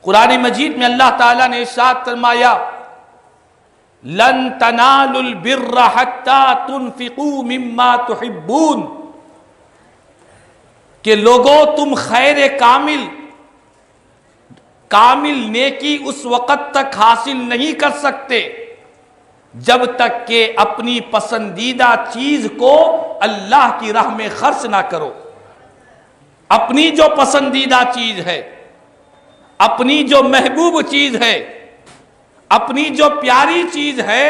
قرآن مجید میں اللہ تعالیٰ نے ارشاد فرمایا لن تنالوا البر حتى تنفقوا مما تحبون کہ لوگوں تم خیر کامل نیکی اس وقت تک حاصل نہیں کر سکتے جب تک کہ اپنی پسندیدہ چیز کو اللہ کی راہ میں خرچ نہ کرو۔ اپنی جو پسندیدہ چیز ہے، اپنی جو محبوب چیز ہے، اپنی جو پیاری چیز ہے،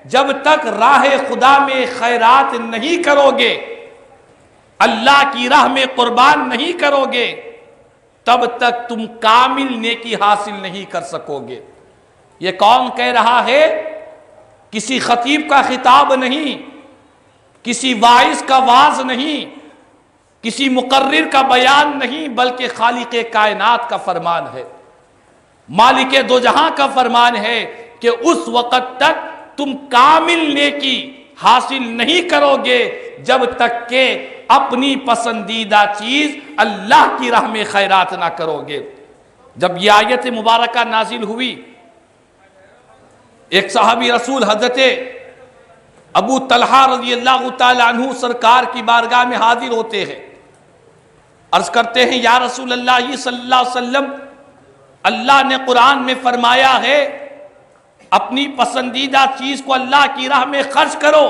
جب تک راہ خدا میں خیرات نہیں کرو گے، اللہ کی راہ میں قربان نہیں کرو گے، تب تک تم کامل نیکی حاصل نہیں کر سکو گے۔ یہ کون کہہ رہا ہے؟ کسی خطیب کا خطاب نہیں، کسی واعظ کا واعظ نہیں، کسی مقرر کا بیان نہیں، بلکہ خالق کائنات کا فرمان ہے، مالک دو جہاں کا فرمان ہے کہ اس وقت تک تم کامل نیکی حاصل نہیں کرو گے جب تک کہ اپنی پسندیدہ چیز اللہ کی راہ میں خیرات نہ کرو گے۔ جب یہ آیت مبارکہ نازل ہوئی، ایک صحابی رسول حضرت ابو طلحہ رضی اللہ تعالی عنہ سرکار کی بارگاہ میں حاضر ہوتے ہیں، عرض کرتے ہیں یا رسول اللہ صلی اللہ علیہ وسلم، اللہ نے قرآن میں فرمایا ہے اپنی پسندیدہ چیز کو اللہ کی راہ میں خرچ کرو،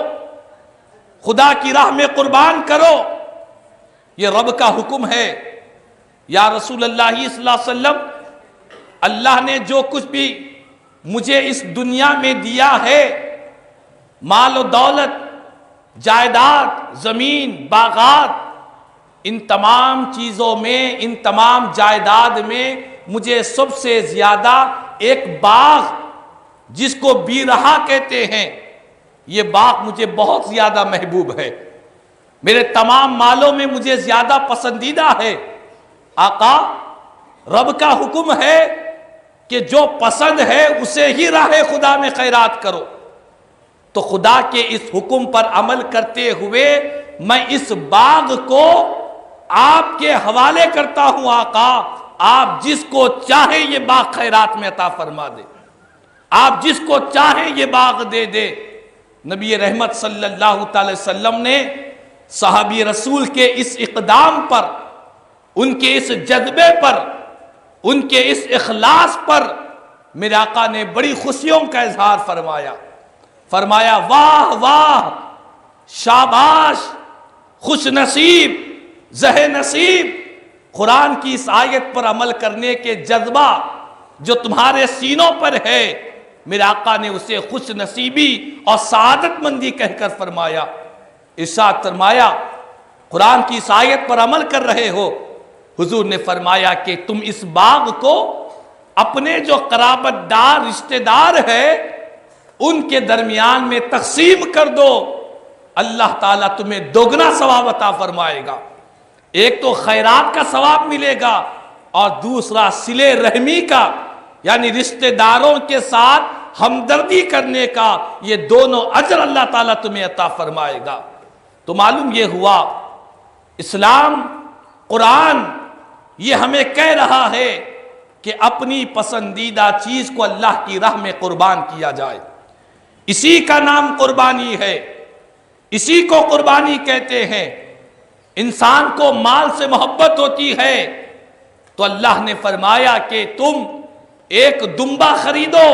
خدا کی راہ میں قربان کرو، یہ رب کا حکم ہے۔ یا رسول اللہ صلی اللہ علیہ وسلم، اللہ نے جو کچھ بھی مجھے اس دنیا میں دیا ہے، مال و دولت، جائیداد، زمین، باغات، ان تمام چیزوں میں، ان تمام جائیداد میں مجھے سب سے زیادہ ایک باغ جس کو بیرہا کہتے ہیں، یہ باغ مجھے بہت زیادہ محبوب ہے، میرے تمام مالوں میں مجھے زیادہ پسندیدہ ہے۔ آقا، رب کا حکم ہے کہ جو پسند ہے اسے ہی راہ خدا میں خیرات کرو، تو خدا کے اس حکم پر عمل کرتے ہوئے میں اس باغ کو آپ کے حوالے کرتا ہوں۔ آقا، آپ جس کو چاہیں یہ باغ خیرات میں عطا فرما دے، آپ جس کو چاہیں یہ باغ دے دے۔ نبی رحمت صلی اللہ تعالی وسلم نے صحابی رسول کے اس اقدام پر، ان کے اس جذبے پر، ان کے اس اخلاص پر میرے آقا نے بڑی خوشیوں کا اظہار فرمایا واہ واہ، شاباش، خوش نصیب، زہ نصیب، قرآن کی اس آیت پر عمل کرنے کے جذبہ جو تمہارے سینوں پر ہے، میرے آقا نے اسے خوش نصیبی اور سعادت مندی کہہ کر فرمایا۔ ارشاد فرمایا قرآن کی اس آیت پر عمل کر رہے ہو، حضور نے فرمایا کہ تم اس باغ کو اپنے جو قرابت دار رشتہ دار ہے ان کے درمیان میں تقسیم کر دو، اللہ تعالیٰ تمہیں دوگنا ثواب عطا فرمائے گا۔ ایک تو خیرات کا ثواب ملے گا اور دوسرا صلہ رحمی کا، یعنی رشتہ داروں کے ساتھ ہمدردی کرنے کا، یہ دونوں اجر اللہ تعالیٰ تمہیں عطا فرمائے گا۔ تو معلوم یہ ہوا اسلام، قرآن یہ ہمیں کہہ رہا ہے کہ اپنی پسندیدہ چیز کو اللہ کی راہ میں قربان کیا جائے، اسی کا نام قربانی ہے، اسی کو قربانی کہتے ہیں۔ انسان کو مال سے محبت ہوتی ہے تو اللہ نے فرمایا کہ تم ایک دمبا خریدو،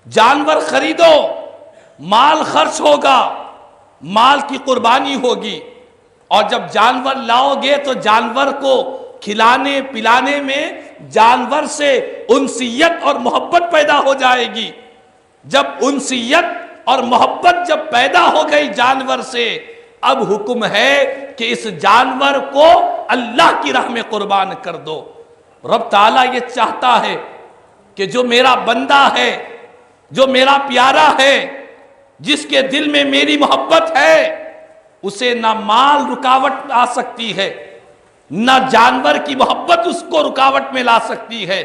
جانور خریدو، مال خرچ ہوگا، مال کی قربانی ہوگی، اور جب جانور لاؤ گے تو جانور کو کھلانے پلانے میں جانور سے انسیت اور محبت پیدا ہو جائے گی۔ جب انسیت اور محبت جب پیدا ہو گئی جانور سے، اب حکم ہے کہ اس جانور کو اللہ کی راہ میں قربان کر دو۔ رب تعالیٰ یہ چاہتا ہے کہ جو میرا بندہ ہے، جو میرا پیارا ہے، جس کے دل میں میری محبت ہے، اسے نہ مال رکاوٹ لا سکتی ہے، نہ جانور کی محبت اس کو رکاوٹ میں لا سکتی ہے۔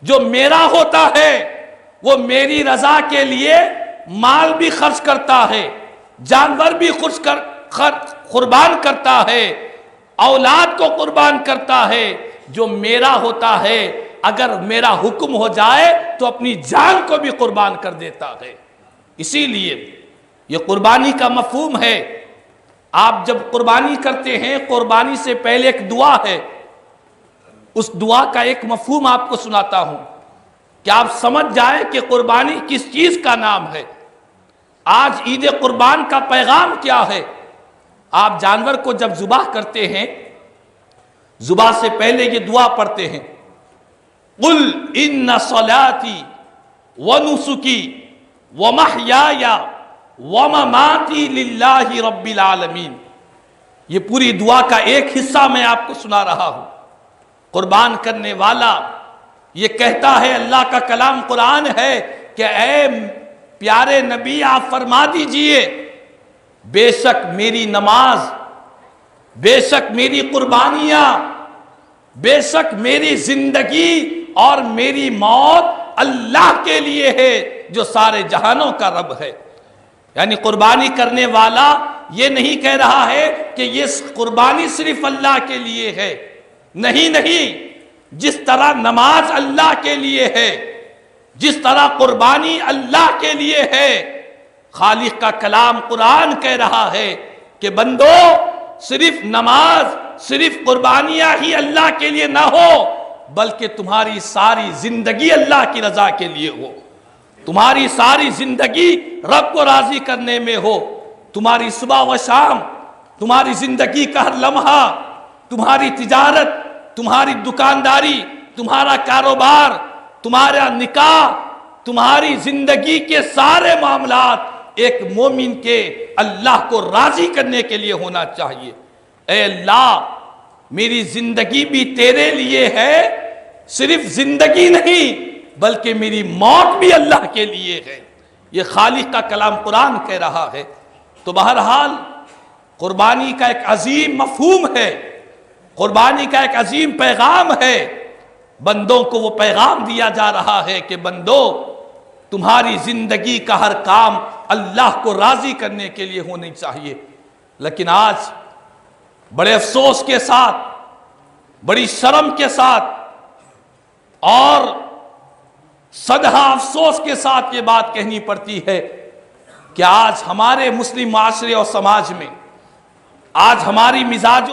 جو میرا ہوتا ہے وہ میری رضا کے لیے مال بھی خرچ کرتا ہے، جانور بھی قربان کرتا ہے، اولاد کو قربان کرتا ہے۔ جو میرا ہوتا ہے اگر میرا حکم ہو جائے تو اپنی جان کو بھی قربان کر دیتا ہے۔ اسی لیے یہ قربانی کا مفہوم ہے۔ آپ جب قربانی کرتے ہیں، قربانی سے پہلے ایک دعا ہے، اس دعا کا ایک مفہوم آپ کو سناتا ہوں کہ آپ سمجھ جائیں کہ قربانی کس چیز کا نام ہے۔ آج عید قربان کا پیغام کیا ہے؟ آپ جانور کو جب ذبح کرتے ہیں، ذبح سے پہلے یہ دعا پڑھتے ہیں، قُلْ إِنَّ صَلَاتِي وَنُسُكِي وَمَحْيَايَ وَمَمَاتِي لِلَّهِ رَبِّ الْعَالَمِينَ۔ یہ پوری دعا کا ایک حصہ میں آپ کو سنا رہا ہوں۔ قربان کرنے والا یہ کہتا ہے، اللہ کا کلام قرآن ہے کہ اے پیارے نبی آپ فرما دیجئے، بے شک میری نماز، بے شک میری قربانیاں، بے شک میری زندگی اور میری موت اللہ کے لیے ہے جو سارے جہانوں کا رب ہے۔ یعنی قربانی کرنے والا یہ نہیں کہہ رہا ہے کہ یہ قربانی صرف اللہ کے لیے ہے، نہیں، جس طرح نماز اللہ کے لیے ہے، جس طرح قربانی اللہ کے لیے ہے، خالق کا کلام قرآن کہہ رہا ہے کہ بندو صرف نماز، صرف قربانیاں ہی اللہ کے لیے نہ ہو، بلکہ تمہاری ساری زندگی اللہ کی رضا کے لیے ہو، تمہاری ساری زندگی رب کو راضی کرنے میں ہو، تمہاری صبح و شام، تمہاری زندگی کا ہر لمحہ، تمہاری تجارت، تمہاری دکانداری، تمہارا کاروبار، تمہارا نکاح، تمہاری زندگی کے سارے معاملات ایک مومن کے اللہ کو راضی کرنے کے لیے ہونا چاہیے۔ اے اللہ میری زندگی بھی تیرے لیے ہے، صرف زندگی نہیں بلکہ میری موت بھی اللہ کے لیے ہے، یہ خالق کا کلام قرآن کہہ رہا ہے۔ تو بہرحال قربانی کا ایک عظیم مفہوم ہے، قربانی کا ایک عظیم پیغام ہے، بندوں کو وہ پیغام دیا جا رہا ہے کہ بندو تمہاری زندگی کا ہر کام اللہ کو راضی کرنے کے لیے ہونی چاہیے۔ لیکن آج بڑے افسوس کے ساتھ، بڑی شرم کے ساتھ اور صدہا افسوس کے ساتھ یہ بات کہنی پڑتی ہے کہ آج ہمارے مسلم معاشرے اور سماج میں آج ہماری مزاج